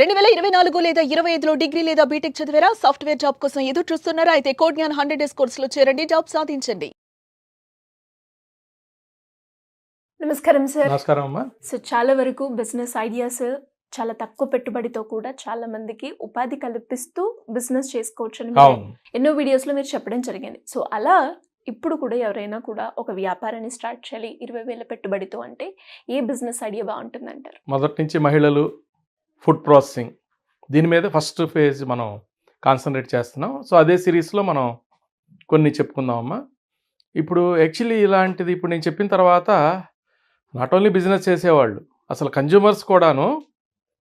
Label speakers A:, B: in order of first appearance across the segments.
A: 2024 లేదా 25లో డిగ్రీ లేదా బీటెక్ చదివారా? సాఫ్ట్‌వేర్ జాబ్ కోసం ఎదురు చూస్తున్నారా? అయితే కోడ్ జ్ఞాన్ 100 డేస్ కోర్సులో చేరండి, జాబ్ సాధించండి. నమస్కారం సార్.
B: నమస్కారం అమ్మా.
A: సో చాలా వరకు బిజినెస్ ఐడియాస్ చాలా తక్కువ పెట్టుబడితో కూడా చాలా మందికి ఉపాధి కల్పిస్తూ బిజినెస్ చేసుకోవచ్చు అని ఎన్నో వీడియోస్లో మీరు చెప్పడం జరిగింది. సో అలా ఇప్పుడు కూడా ఎవరైనా కూడా ఒక వ్యాపారాన్ని స్టార్ట్ చేయాలి 20,000 పెట్టుబడితో అంటే ఏ బిజినెస్ ఐడియా బాగుంటుంది అంటారు?
B: మొదటి నుంచి మహిళలు ఫుడ్ ప్రాసెసింగ్ దీని మీద ఫస్ట్ ఫేజ్ మనం కాన్సన్ట్రేట్ చేస్తున్నాం. సో అదే సిరీస్లో మనం కొన్ని చెప్పుకుందామమ్మా. ఇప్పుడు యాక్చువల్లీ ఇలాంటిది ఇప్పుడు నేను చెప్పిన తర్వాత నాట్ ఓన్లీ బిజినెస్ చేసేవాళ్ళు, అసలు కన్జ్యూమర్స్ కూడాను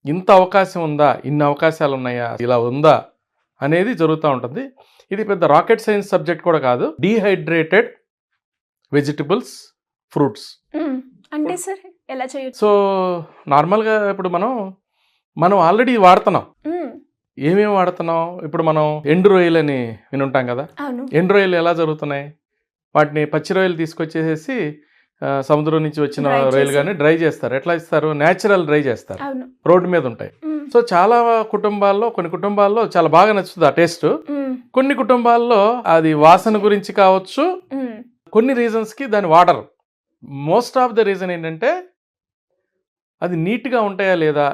B: ఇంత అవకాశం ఉందా, ఇన్ని అవకాశాలు ఉన్నాయా, ఇలా ఉందా అనేది జరుగుతూ ఉంటుంది. ఇది పెద్ద రాకెట్ సైన్స్ సబ్జెక్ట్ కూడా కాదు. డీహైడ్రేటెడ్ వెజిటబుల్స్, ఫ్రూట్స్
A: అంటే సార్ ఎలా చేయొచ్చు?
B: సో నార్మల్గా ఇప్పుడు మనం ఆల్రెడీ వాడుతున్నాం. ఏమేమి వాడుతున్నాం? ఇప్పుడు మనం ఎండు రొయ్యలు అని వినుంటాం కదా. ఎండు రొయ్యలు ఎలా జరుగుతున్నాయి? వాటిని పచ్చి రొయ్యలు తీసుకొచ్చేసేసి సముద్రం నుంచి వచ్చిన రొయ్యలు కానీ డ్రై చేస్తారు. ఎట్లా ఇస్తారు? న్యాచురల్ డ్రై చేస్తారు, రోడ్డు మీద ఉంటాయి. సో చాలా కుటుంబాల్లో, కొన్ని కుటుంబాల్లో చాలా బాగా నచ్చుతుంది ఆ టేస్ట్. కొన్ని కుటుంబాల్లో అది వాసన గురించి కావచ్చు, కొన్ని రీజన్స్కి దాన్ని వాడరు. మోస్ట్ ఆఫ్ ద రీజన్ ఏంటంటే అది నీట్గా ఉంటాయా లేదా,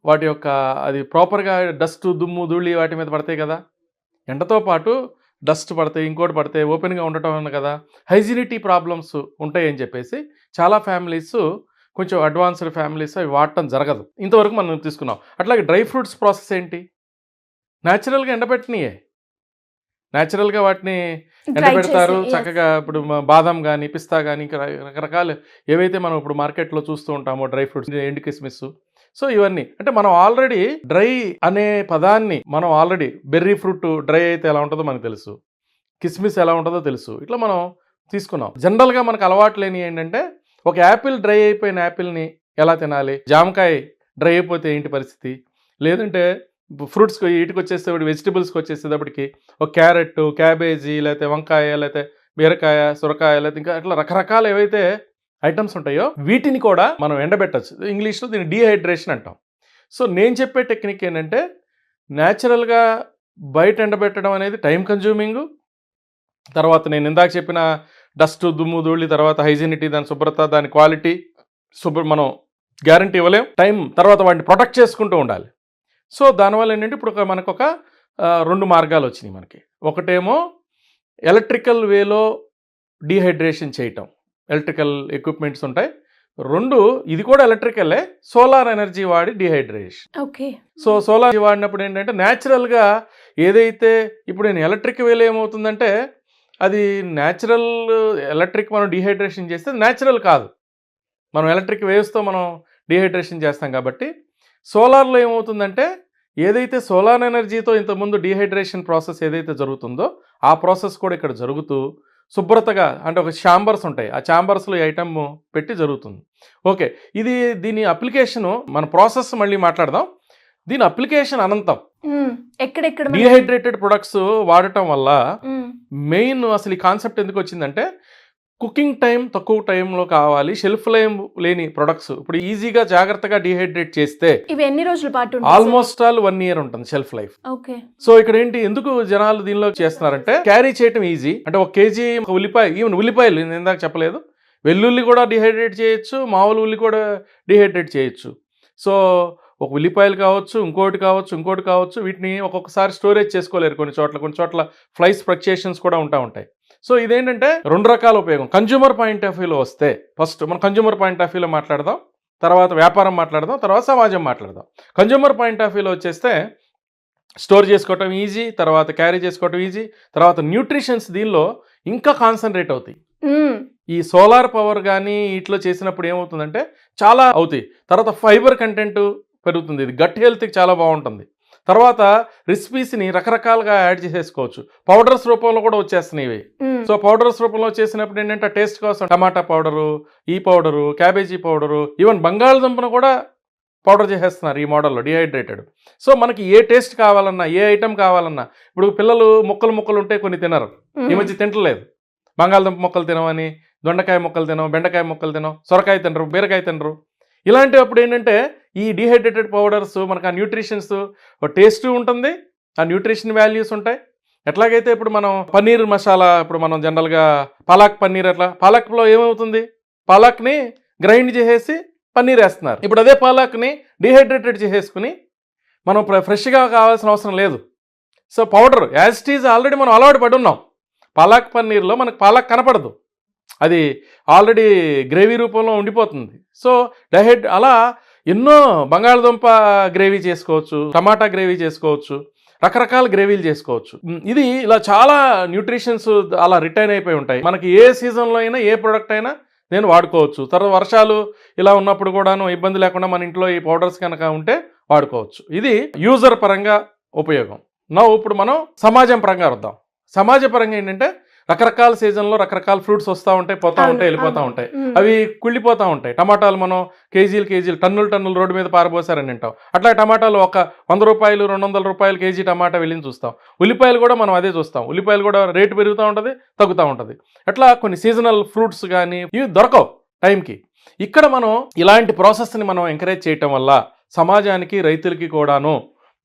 B: వాటి యొక్క అది ప్రాపర్గా డస్ట్, దుమ్ము, ధూళి వాటి మీద పడతాయి కదా, ఎండతో పాటు డస్ట్ పడతాయి, ఇంకోటి పడతాయి, ఓపెన్గా ఉండటం అన్న కదా, హైజీనిటీ ప్రాబ్లమ్స్ ఉంటాయని చెప్పేసి చాలా ఫ్యామిలీస్, కొంచెం అడ్వాన్స్డ్ ఫ్యామిలీస్ అవి వాడటం జరగదు. ఇంతవరకు మనం తీసుకున్నాం. అట్లాగే డ్రై ఫ్రూట్స్ ప్రాసెస్ ఏంటి? న్యాచురల్గా ఎండబెట్టినయే, న్యాచురల్గా వాటిని ఎండబెడతారు చక్కగా. ఇప్పుడు బాదం కానీ, పిస్తా కానీ, ఇంకా రకరకాలు ఏవైతే మనం ఇప్పుడు మార్కెట్లో చూస్తూ ఉంటామో డ్రై ఫ్రూట్స్, ఎండు కిస్మిస్. సో ఇవన్నీ అంటే మనం ఆల్రెడీ డ్రై అనే పదాన్ని మనం ఆల్రెడీ బెర్రీ ఫ్రూట్ డ్రై అయితే ఎలా ఉంటుందో మనకు తెలుసు, కిస్మిస్ ఎలా ఉంటుందో తెలుసు, ఇట్లా మనం తీసుకున్నాం. జనరల్గా మనకు అలవాటు లేని ఏంటంటే ఒక యాపిల్ డ్రై అయిపోయిన యాపిల్ని ఎలా తినాలి, జామకాయ డ్రై అయిపోతే ఏంటి పరిస్థితి, లేదంటే ఫ్రూట్స్కి వీటికి వచ్చేసేవాడు, వెజిటబుల్స్కి వచ్చేసేటప్పటికి ఒక క్యారెట్, క్యాబేజీ, లేకపోతే వంకాయ, లేకపోతే బీరకాయ, సొరకాయ, లేకపోతే ఇంకా అట్లా రకరకాల ఏవైతే ఐటమ్స్ ఉంటాయో వీటిని కూడా మనం ఎండబెట్టచ్చు. ఇంగ్లీష్లో దీన్ని డీహైడ్రేషన్ అంటాం. సో నేను చెప్పే టెక్నిక్ ఏంటంటే న్యాచురల్గా బయట ఎండబెట్టడం అనేది టైం కన్జ్యూమింగ్, తర్వాత నేను ఇందాక చెప్పిన డస్ట్, దుమ్ము, ధూళి, తర్వాత హైజీనిటీ, దాని శుభ్రత, దాని క్వాలిటీ మనం గ్యారంటీ ఇవ్వలేం. టైం తర్వాత వాటిని ప్రొటెక్ట్ చేసుకుంటూ ఉండాలి. సో దానివల్ల ఏంటంటే ఇప్పుడు మనకు ఒక 2 మార్గాలు వచ్చినాయి మనకి. ఒకటేమో ఎలక్ట్రికల్ వేలో డీహైడ్రేషన్ చేయటం, ఎలక్ట్రికల్ ఎక్విప్మెంట్స్ ఉంటాయి. 2 ఇది కూడా ఎలక్ట్రికలే, సోలార్ ఎనర్జీ వాడి dehydration.
A: Okay.
B: So solar energy వాడినప్పుడు ఏంటంటే న్యాచురల్గా ఏదైతే ఇప్పుడు నేను ఎలక్ట్రిక్ వేలో ఏమవుతుందంటే అది న్యాచురల్ ఎలక్ట్రిక్ మనం డీహైడ్రేషన్ చేస్తే న్యాచురల్ కాదు, మనం ఎలక్ట్రిక్ వేవ్స్తో మనం డీహైడ్రేషన్ చేస్తాం. కాబట్టి సోలార్లో ఏమవుతుందంటే ఏదైతే సోలార్ ఎనర్జీతో ఇంతకుముందు డీహైడ్రేషన్ ప్రాసెస్ ఏదైతే జరుగుతుందో ఆ ప్రాసెస్ కూడా ఇక్కడ జరుగుతూ శుభ్రతగా, అంటే ఒక ఛాంబర్స్ ఉంటాయి, ఆ ఛాంబర్స్లో ఐటమ్ పెట్టి జరుగుతుంది. ఓకే, దీని అప్లికేషను మన ప్రాసెస్ మళ్ళీ మాట్లాడదాం. దీని అప్లికేషన్ అనంతం. డీహైడ్రేటెడ్ ప్రొడక్ట్స్ వాడటం వల్ల మెయిన్ అసలు ఈ కాన్సెప్ట్ ఎందుకు వచ్చిందంటే కుకింగ్ టైం తక్కువ టైంలో కావాలి, షెల్ఫ్ లైఫ్ లేని ప్రొడక్ట్స్ ఇప్పుడు ఈజీగా జాగ్రత్తగా డీహైడ్రేట్ చేస్తే
A: ఇవి ఎన్ని రోజుల పాటు?
B: ఆల్మోస్ట్ ఆల్ 1 year ఉంటుంది షెల్ఫ్ లైఫ్. సో ఇక్కడ ఏంటి, ఎందుకు జనాలు దీనిలో చేస్తున్నారంటే క్యారీ చేయటం ఈజీ. అంటే 1 kg ఉల్లిపాయ, ఈవెన్ ఉల్లిపాయలు నేను ఇందాక చెప్పలేదు, వెల్లుల్లి కూడా డీహైడ్రేట్ చేయొచ్చు, మామూలు ఉల్లి కూడా డీహైడ్రేట్ చేయొచ్చు. సో ఒక ఉల్లిపాయలు కావచ్చు, ఇంకోటి కావచ్చు, వీటిని ఒక్కొక్కసారి స్టోరేజ్ చేసుకోలేరు కొన్ని చోట్ల ఫ్లైస్ ఫ్లక్చుయేషన్స్ కూడా ఉంటాయి. సో ఇదేంటంటే 2 రకాల ఉపయోగం. కన్జ్యూమర్ పాయింట్ ఆఫ్ వ్యూలో వస్తే ఫస్ట్ మనం కన్జ్యూమర్ పాయింట్ ఆఫ్ వ్యూలో మాట్లాడదాం, తర్వాత వ్యాపారం మాట్లాడదాం, తర్వాత సమాజం మాట్లాడదాం. కన్జ్యూమర్ పాయింట్ ఆఫ్ వ్యూలో వచ్చేస్తే స్టోర్ చేసుకోవటం ఈజీ, తర్వాత క్యారీ చేసుకోవటం ఈజీ, తర్వాత న్యూట్రిషన్స్ దీనిలో ఇంకా కాన్సన్ట్రేట్ అవుతాయి. ఈ సోలార్ పవర్ కానీ ఇట్లా చేసినప్పుడు ఏమవుతుందంటే చాలా అవుతాయి. తర్వాత ఫైబర్ కంటెంట్ పెరుగుతుంది, ఇది గట్ హెల్త్కి చాలా బాగుంటుంది. తర్వాత రెసిపీస్ని రకరకాలుగా యాడ్ చేసేసుకోవచ్చు, పౌడర్స్ రూపంలో కూడా వచ్చేస్తున్నాయి ఇవి. సో పౌడర్స్ రూపంలో చేసినప్పుడు ఏంటంటే టేస్ట్ కోసం టమాటా పౌడరు, ఈ పౌడరు, క్యాబేజీ పౌడరు, ఈవెన్ బంగాళదుంపను కూడా పౌడర్ చేసేస్తున్నారు ఈ మోడల్లో డీహైడ్రేటెడ్. సో మనకి ఏ టేస్ట్ కావాలన్నా, ఏ ఐటెం కావాలన్నా, ఇప్పుడు పిల్లలు ముక్కలు ఉంటే కొన్ని తినరు, ఈ మధ్య తింటలేదు. బంగాళదుంప ముక్కలు తినమని, దొండకాయ ముక్కలు తినం, బెండకాయ ముక్కలు తినం, సొరకాయ తినరు, బీరకాయ తినరు. ఇలాంటి అప్పుడు ఏంటంటే ఈ డీహైడ్రేటెడ్ పౌడర్స్ మనకు ఆ న్యూట్రిషన్స్ టేస్ట్ ఉంటుంది, ఆ న్యూట్రిషన్ వాల్యూస్ ఉంటాయి. ఎట్లాగైతే ఇప్పుడు మనం పన్నీర్ మసాలా, ఇప్పుడు మనం జనరల్గా పాలక్ పన్నీర్, అట్లా పాలక్లో ఏమవుతుంది, పాలక్ని గ్రైండ్ చేసేసి పన్నీర్ వేస్తున్నారు. ఇప్పుడు అదే పాలక్ని డీహైడ్రేటెడ్ చేసేసుకుని మనం ఫ్రెష్గా కావాల్సిన అవసరం లేదు. So powder as it is already మనం అలవాటు పడి ఉన్నాం. పాలక్ పన్నీర్లో మనకు పాలక్ కనపడదు, అది ఆల్రెడీ గ్రేవీ రూపంలో ఉండిపోతుంది. సో అలా ఎన్నో బంగాళదుంప గ్రేవీ చేసుకోవచ్చు, టమాటా గ్రేవీ చేసుకోవచ్చు, రకరకాల గ్రేవీలు చేసుకోవచ్చు. ఇది ఇలా చాలా న్యూట్రిషన్స్ అలా రిటైన్ అయిపోయి ఉంటాయి. మనకి ఏ సీజన్లో అయినా ఏ ప్రోడక్ట్ అయినా నేను వాడుకోవచ్చు. తర్వాత వర్షాలు ఇలా ఉన్నప్పుడు కూడాను ఇబ్బంది లేకుండా మన ఇంట్లో ఈ పౌడర్స్ కనుక ఉంటే వాడుకోవచ్చు. ఇది యూజర్ పరంగా ఉపయోగం. ఇప్పుడు మనం సమాజం పరంగా వద్దాం. సమాజ పరంగా ఏంటంటే రకరకాల సీజన్లో రకరకాల ఫ్రూట్స్ వస్తూ ఉంటాయి, పోతూ ఉంటాయి, వెళ్ళిపోతూ ఉంటాయి, అవి కుళ్ళిపోతూ ఉంటాయి. టమాటాలు మనం కేజీలు టన్నులు రోడ్డు మీద పారబోసారని వింటాం. అట్లా టమాటాలు ఒక 100 రూపాయలు 200 రూపాయలు కేజీ టమాటా వెళ్ళి చూస్తాం. ఉల్లిపాయలు కూడా మనం అదే చూస్తాం. ఉల్లిపాయలు కూడా రేటు పెరుగుతూ ఉంటుంది, తగ్గుతూ ఉంటుంది. అట్లా కొన్ని సీజనల్ ఫ్రూట్స్ కానీ ఇవి దొరకవు టైంకి. ఇక్కడ మనం ఇలాంటి ప్రాసెస్ని మనం ఎంకరేజ్ చేయటం వల్ల సమాజానికి, రైతులకి కూడాను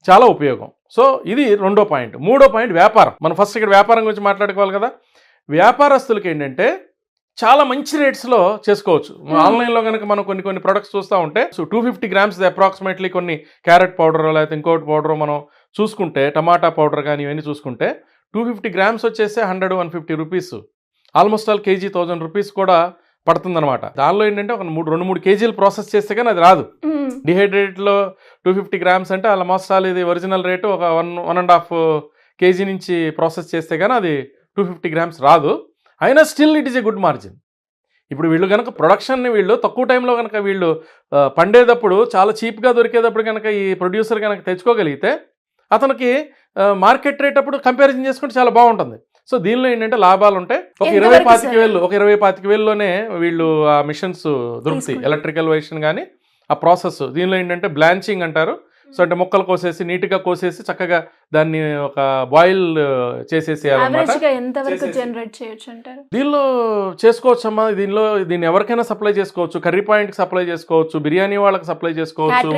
B: చాలా ఉపయోగం. సో ఇది రెండో పాయింట్. మూడో పాయింట్ వ్యాపారం. మనం ఫస్ట్ ఇక్కడ వ్యాపారం గురించి మాట్లాడుకోవాలి కదా. వ్యాపారస్తులకి ఏంటంటే చాలా మంచి రేట్స్లో చేసుకోవచ్చు. ఆన్లైన్లో కనుక మనం కొన్ని ప్రొడక్ట్స్ చూస్తూ ఉంటే 250 గ్రామ్స్ అప్రాక్సిమేట్లీ కొన్ని క్యారెట్ పౌడర్ లేకపోతే ఇంకోటి పౌడర్ మనం చూసుకుంటే, టమాటా పౌడర్ కానీ ఇవన్నీ చూసుకుంటే 250 గ్రామ్స్ వచ్చేసి 100-150 rupees, almost all KG 1000 rupees కూడా పడుతుందన్నమాట. దానిలో ఏంటంటే ఒక 2-3 కేజీలు ప్రాసెస్ చేస్తే కానీ అది రాదు. డిహైడ్రేటెడ్లో 250 గ్రామ్స్ అంటే ఆల్మోస్ట్ ఆల్ ఇది ఒరిజినల్ రేటు ఒక 1.5 కేజీ నుంచి ప్రాసెస్ చేస్తే కానీ అది 250 గ్రామ్స్ రాదు. అయినా still it is a good margin. ఇప్పుడు వీళ్ళు కనుక ప్రొడక్షన్ని వీళ్ళు తక్కువ టైంలో కనుక వీళ్ళు పండేటప్పుడు చాలా చీప్గా దొరికేటప్పుడు కనుక ఈ ప్రొడ్యూసర్ కనుక తెచ్చుకోగలిగితే అతనికి మార్కెట్ రేట్ అప్పుడు కంపారిజన్ చేసుకుంటే చాలా బాగుంటుంది. సో దీనిలో ఏంటంటే లాభాలు ఉంటాయి. ఒక 20-25 వేలలోనే వీళ్ళు ఆ మిషన్స్ దొరుకుతాయి, ఎలక్ట్రికల్ వైషన్ కానీ ఆ ప్రాసెస్. దీనిలో ఏంటంటే బ్లాంచింగ్ అంటారు. సో అంటే మొక్కలు కోసేసి నీట్గా కోసేసి చక్కగా దాన్ని ఒక బాయిల్ చేసేసి దీనిలో చేసుకోవచ్చమ్మా. దీన్ని ఎవరికైనా సప్లై చేసుకోవచ్చు, కర్రీ పాయింట్కి సప్లై చేసుకోవచ్చు, బిర్యానీ వాళ్ళకి సప్లై చేసుకోవచ్చు,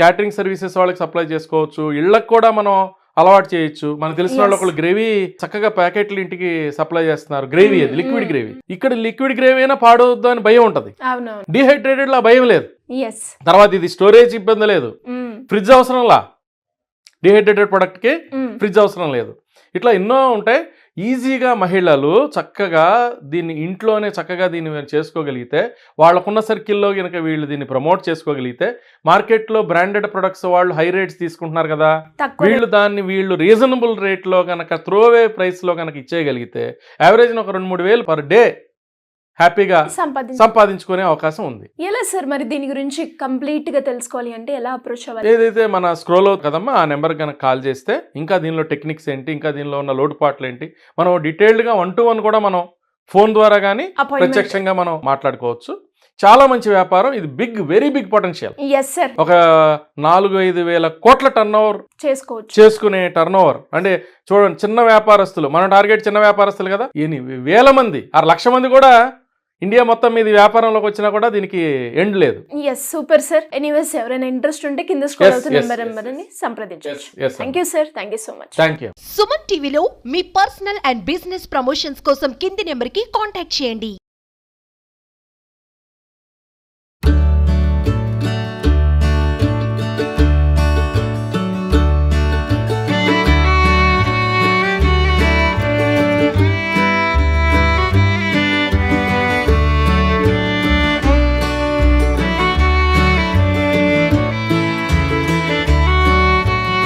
B: క్యాటరింగ్ సర్వీసెస్ వాళ్ళకి సప్లై చేసుకోవచ్చు, ఇళ్ళకి కూడా మనం అలవాటు చేయొచ్చు. మనకు తెలిసిన వాళ్ళు ఒకళ్ళు గ్రేవీ చక్కగా ప్యాకెట్లు ఇంటికి సప్లై చేస్తున్నారు. గ్రేవీ అది లిక్విడ్ గ్రేవీ. ఇక్కడ లిక్విడ్ గ్రేవీ అయినా పాడవద్దు అని భయం ఉంటది, డీహైడ్రేటెడ్ లా భయం లేదు. తర్వాత ఇది స్టోరేజ్ ఇబ్బంది లేదు, ఫ్రిడ్జ్ అవసరంలా, డీహైడ్రేటెడ్ ప్రొడక్ట్ కి ఫ్రిడ్జ్ అవసరం లేదు. ఇట్లా ఎన్నో ఉంటాయి. ఈజీగా మహిళలు చక్కగా దీన్ని ఇంట్లోనే చక్కగా దీన్ని చేసుకోగలిగితే, వాళ్ళకున్న సర్కిల్లో కనుక వీళ్ళు దీన్ని ప్రమోట్ చేసుకోగలిగితే, మార్కెట్లో బ్రాండెడ్ ప్రొడక్ట్స్ వాళ్ళు హై రేట్స్ తీసుకుంటున్నారు కదా, వీళ్ళు రీజనబుల్ రేట్లో కనుక త్రోవే ప్రైస్లో కనుక ఇచ్చేయగలిగితే యావరేజ్ ఒక 2-3 వేలు పర్ డే హ్యాపీగా సంపాదించుకునే అవకాశం ఉంది.
A: ఎలా సార్ మరి దీని గురించి కంప్లీట్ గా తెలుసుకోవాలి అంటే ఎలా అప్రోచ్ అవ్వాలి?
B: ఏదైతే మన స్క్రోల్ అవుతుంది కదమ్మా, ఆ నెంబర్ కనుక కాల్ చేస్తే ఇంకా దీనిలో టెక్నిక్స్ ఏంటి, ఇంకా దీనిలో ఉన్న లోటుపాట్లు ఏంటి, మనం డీటెయిల్డ్గా 1-to-1 కూడా మనం ఫోన్ ద్వారా కానీ ప్రత్యక్షంగా మనం మాట్లాడుకోవచ్చు. చాలా మంచి వ్యాపారం ఇది. Very big potential. ఒక 4-5 వేల కోట్ల టర్న్ ఓవర్ చేసుకునే టర్న్ ఓవర్. అంటే చూడండి, చిన్న వ్యాపారస్తులు, మన టార్గెట్ చిన్న వ్యాపారస్తులు కదా, 1,000 మంది 6 లక్షల మంది కూడా ఇండియా మొత్తం మీద వ్యాపారంలోకి వచ్చినా కూడా దీనికి ఎండ్ లేదు.
A: Super sir. ఎనీవేస్ ఎవరైనా ఇంట్రెస్ట్ ఉంటే కింద స్క్రోల్ అవుతున్న నెంబర్ని సంప్రదించవచ్చు. Thank you sir, thank you so much.
B: Thank you.
C: Suman టీవీలో మీ పర్సనల్ అండ్ బిజినెస్ ప్రమోషన్స్ కోసం కింది నెంబర్కి కాంటాక్ట్ చేయండి.